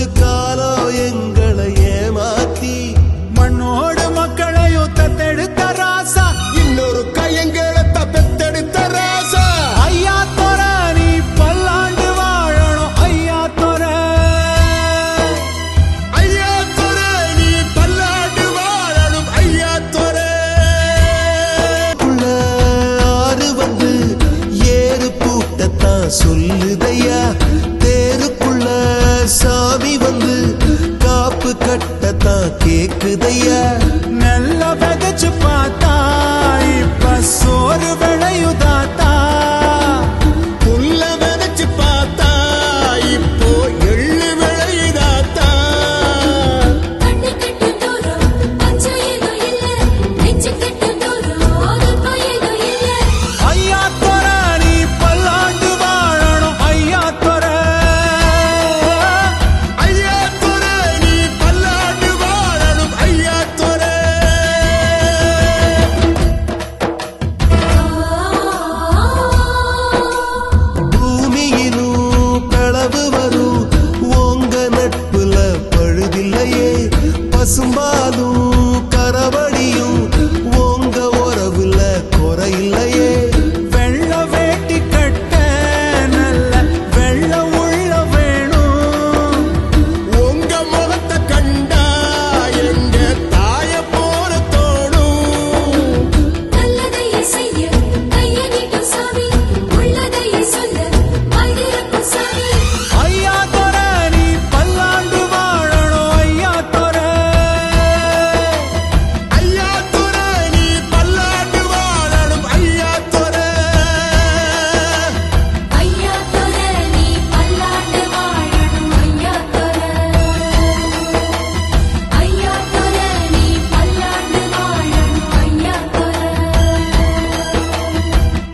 போச்சு காலம் எங்களை ஏமாத்தி மண்ணோடு மக்களையும் தத்தெடுத்த ராசா இன்னொரு கையங்களை தப்பெடுத்த ராசா ஐயா தொர நீ பல்லாண்டு வாழணும் ஐயா தொர ஐயா தொர நீ பல்லாண்டு வாழணும் ஐயா தொர ஆறு வந்து ஏறு பூட்டத்தான் சொல்லுதையா தேருக்குள்ள சாமி வந்து காப்பு கட்டத்தான் கேக்குதையா நல்ல விதைச்சு பார்த்தா இப்ப சோறு விளையுதாத்தா புல்ல விதைச்சு பார்த்தா இப்போ எள்ளு விளையுதாத்தா ஐயா தொர நீ பல்லாண்டு வாழணும் ஐயா தொர ஐயா தொர நீ பல்லாண்டு வாழணும் ஐயா தொர பூமியிலும் களவு வரும் உங்க நட்புல பழுதில்லையே பசும்பாலும்